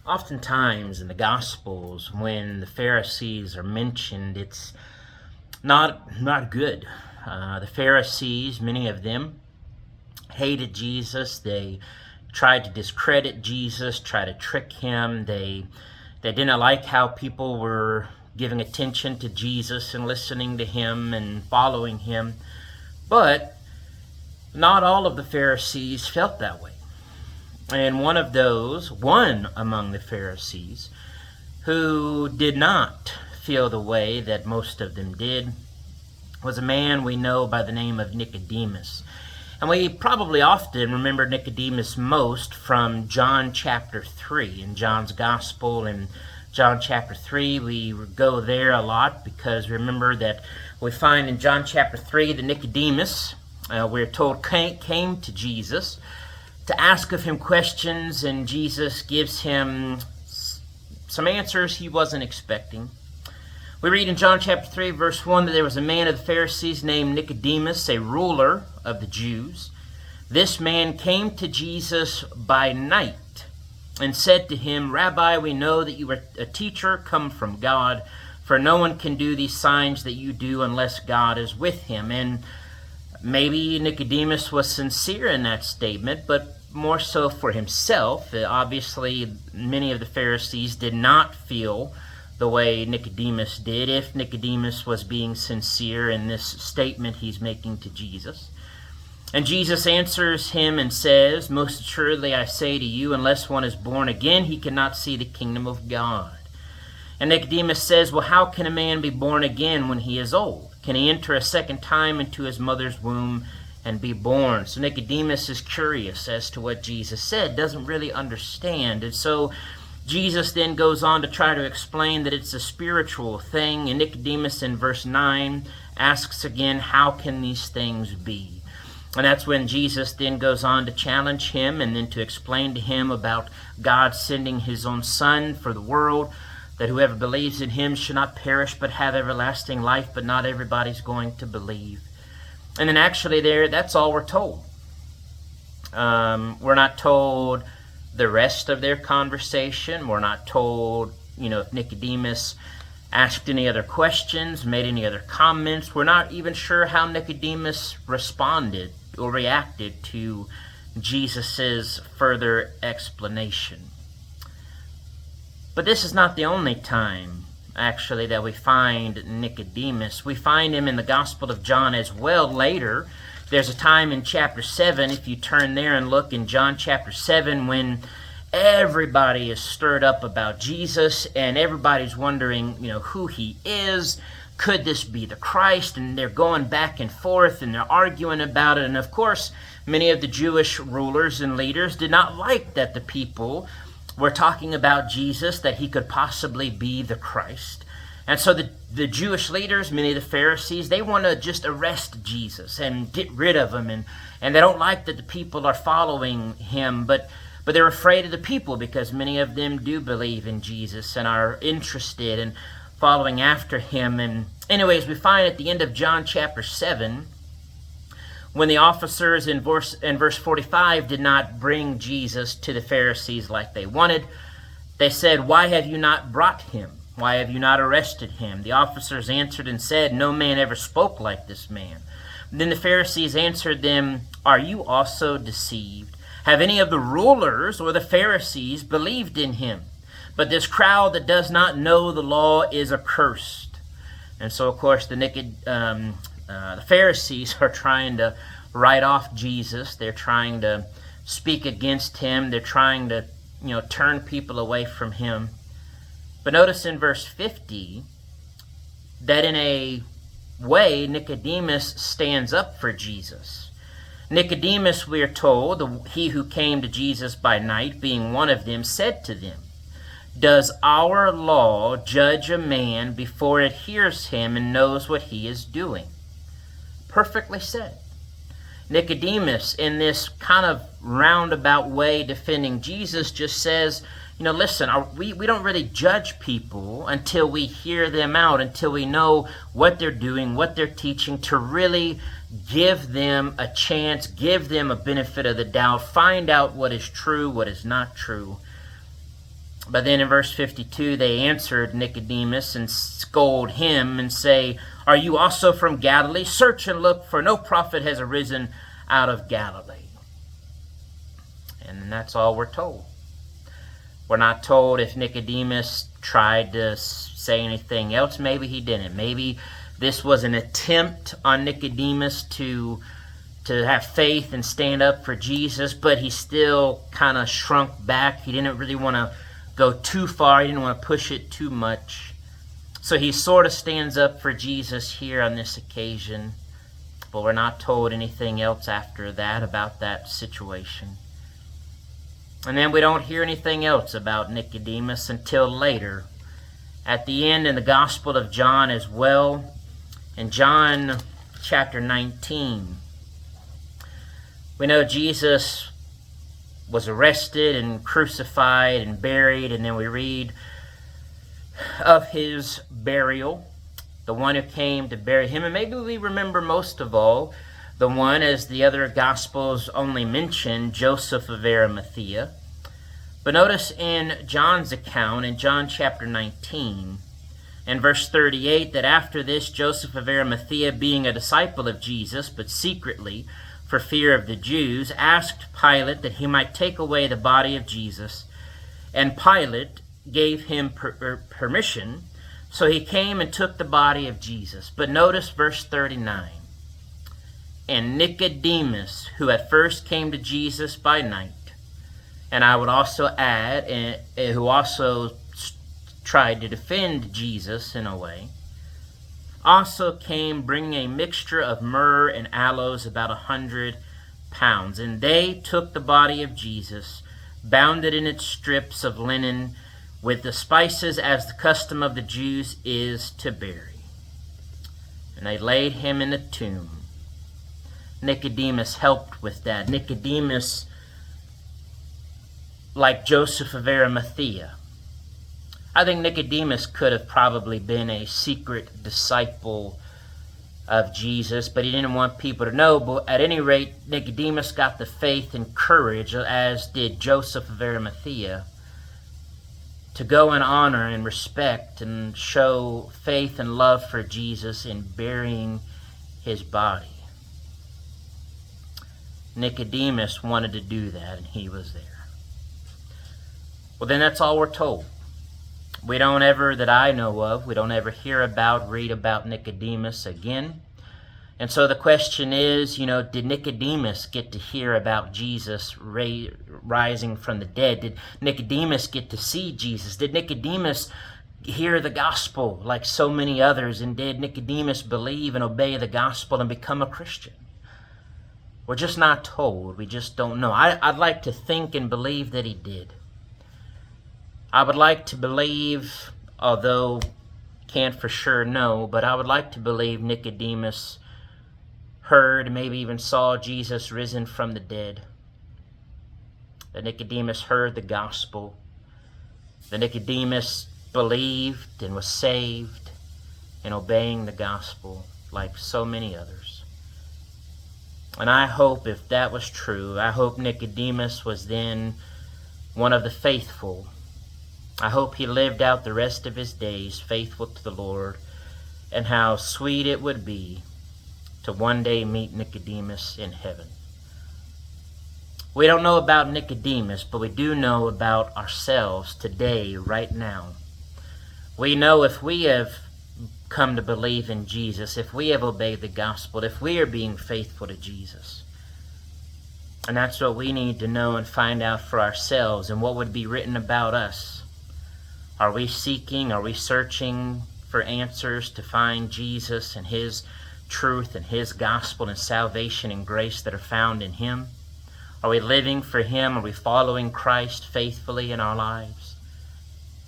Oftentimes in the Gospels, when the Pharisees are mentioned, it's not good. The Pharisees, many of them, hated Jesus. They tried to discredit Jesus, try to trick him. They didn't like how people were giving attention to Jesus and listening to him and following him. But not all of the Pharisees felt that way. And one among the Pharisees, who did not feel the way that most of them did, was a man we know by the name of Nicodemus. And we probably often remember Nicodemus most from John chapter 3. In John's Gospel, in John chapter 3, we go there a lot because remember that we find in John chapter 3 that Nicodemus, we're told, came to Jesus to ask of him questions, and Jesus gives him some answers he wasn't expecting. We read in John chapter 3, verse 1, that there was a man of the Pharisees named Nicodemus, a ruler of the Jews. This man came to Jesus by night and said to him, "Rabbi, we know that you are a teacher come from God, for no one can do these signs that you do unless God is with him." And maybe Nicodemus was sincere in that statement, but more so for himself. Obviously, many of the Pharisees did not feel the way Nicodemus did, if Nicodemus was being sincere in this statement he's making to Jesus. And Jesus answers him and says, "Most assuredly I say to you, unless one is born again, he cannot see the kingdom of God." And Nicodemus says, "Well, how can a man be born again when he is old? Can he enter a second time into his mother's womb and be born?" So Nicodemus is curious as to what Jesus said, doesn't really understand. And so Jesus then goes on to try to explain that it's a spiritual thing. And Nicodemus in verse 9 asks again, "How can these things be?" And that's when Jesus then goes on to challenge him and then to explain to him about God sending his own Son for the world, that whoever believes in him should not perish but have everlasting life, but not everybody's going to believe. And then actually that's all we're told. We're not told the rest of their conversation. We're not told, if Nicodemus asked any other questions, made any other comments. We're not even sure how Nicodemus responded or reacted to Jesus' further explanation. But this is not the only time, actually, that we find Nicodemus. We find him in the Gospel of John as well later. There's a time in chapter 7, if you turn there and look in John chapter 7, when everybody is stirred up about Jesus and everybody's wondering, who he is. Could this be the Christ? And they're going back and forth and they're arguing about it. And of course, many of the Jewish rulers and leaders did not like that the people were talking about Jesus, that he could possibly be the Christ. And so the Jewish leaders, many of the Pharisees, they want to just arrest Jesus and get rid of him. And they don't like that the people are following him, but they're afraid of the people because many of them do believe in Jesus and are interested in following after him. And anyways, we find at the end of John chapter 7, when the officers in verse 45 did not bring Jesus to the Pharisees like they wanted, they said, "Why have you not brought him? Why have you not arrested him?" The officers answered and said, "No man ever spoke like this man." Then the Pharisees answered them, "Are you also deceived? Have any of the rulers or the Pharisees believed in him? But this crowd that does not know the law is accursed." And so, of course, the Pharisees are trying to write off Jesus. They're trying to speak against him. They're trying to, turn people away from him. But notice in verse 50 that in a way Nicodemus stands up for Jesus. Nicodemus, we are told, he who came to Jesus by night, being one of them, said to them, "Does our law judge a man before it hears him and knows what he is doing?" Perfectly said. Nicodemus, in this kind of roundabout way defending Jesus, just says, listen, we don't really judge people until we hear them out, until we know what they're doing, what they're teaching, to really give them a chance, give them a benefit of the doubt, find out what is true, what is not true. But then in verse 52, they answered Nicodemus and scold him and say, "Are you also from Galilee? Search and look, for no prophet has arisen out of Galilee." And that's all we're told. We're not told if Nicodemus tried to say anything else. Maybe he didn't. Maybe this was an attempt on Nicodemus to have faith and stand up for Jesus, but he still kind of shrunk back. He didn't really want to go too far. He didn't want to push it too much. So he sort of stands up for Jesus here on this occasion, but we're not told anything else after that about that situation. And then we don't hear anything else about Nicodemus until later, at the end in the Gospel of John as well. In John chapter 19, we know Jesus was arrested and crucified and buried, and then we read of his burial, the one who came to bury him. And maybe we remember most of all the one, as the other Gospels only mention, Joseph of Arimathea. But notice in John's account, in John chapter 19, and verse 38, that after this, Joseph of Arimathea, being a disciple of Jesus, but secretly, for fear of the Jews, asked Pilate that he might take away the body of Jesus. And Pilate gave him permission, so he came and took the body of Jesus. But notice verse 39. And Nicodemus, who at first came to Jesus by night, and I would also add, who also tried to defend Jesus in a way, also came bringing a mixture of myrrh and aloes, about 100 pounds. And they took the body of Jesus, bound it in its strips of linen, with the spices, as the custom of the Jews is to bury. And they laid him in a tomb. Nicodemus helped with that. Nicodemus, like Joseph of Arimathea, I think Nicodemus could have probably been a secret disciple of Jesus, but he didn't want people to know. But at any rate, Nicodemus got the faith and courage, as did Joseph of Arimathea, to go in honor and respect and show faith and love for Jesus in burying his body. Nicodemus wanted to do that, and he was there. Well, then that's all we're told. We don't ever, that I know of, we don't ever hear about, read about Nicodemus again. And so the question is, did Nicodemus get to hear about Jesus rising from the dead? Did Nicodemus get to see Jesus? Did Nicodemus hear the gospel like so many others? And did Nicodemus believe and obey the gospel and become a Christian? We're just not told. We just don't know. I'd like to think and believe that he did. I would like to believe, although can't for sure know, but I would like to believe Nicodemus heard, maybe even saw Jesus risen from the dead. That Nicodemus heard the gospel. That Nicodemus believed and was saved in obeying the gospel like so many others. And I hope, if that was true, I hope Nicodemus was then one of the faithful. I hope he lived out the rest of his days faithful to the Lord, and how sweet it would be to one day meet Nicodemus in heaven. We don't know about Nicodemus, but we do know about ourselves today, right now. We know if we have come to believe in Jesus, if we have obeyed the gospel, if we are being faithful to Jesus. And that's what we need to know and find out for ourselves, and what would be written about us. Are we seeking, are we searching for answers to find Jesus and his truth and his gospel and salvation and grace that are found in him? Are we living for him? Are we following Christ faithfully in our lives?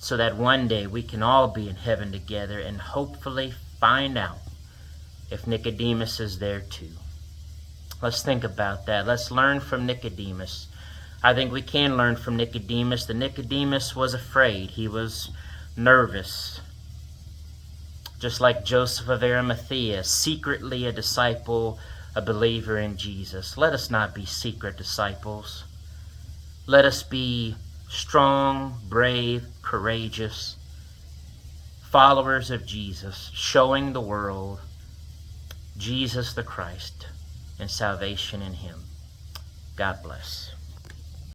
So that one day we can all be in heaven together and hopefully find out if Nicodemus is there too. Let's think about that. Let's learn from Nicodemus. I think we can learn from Nicodemus that Nicodemus was afraid. He was nervous. Just like Joseph of Arimathea, secretly a disciple, a believer in Jesus. Let us not be secret disciples. Let us be strong, brave, courageous followers of Jesus, showing the world Jesus the Christ and salvation in him. God bless.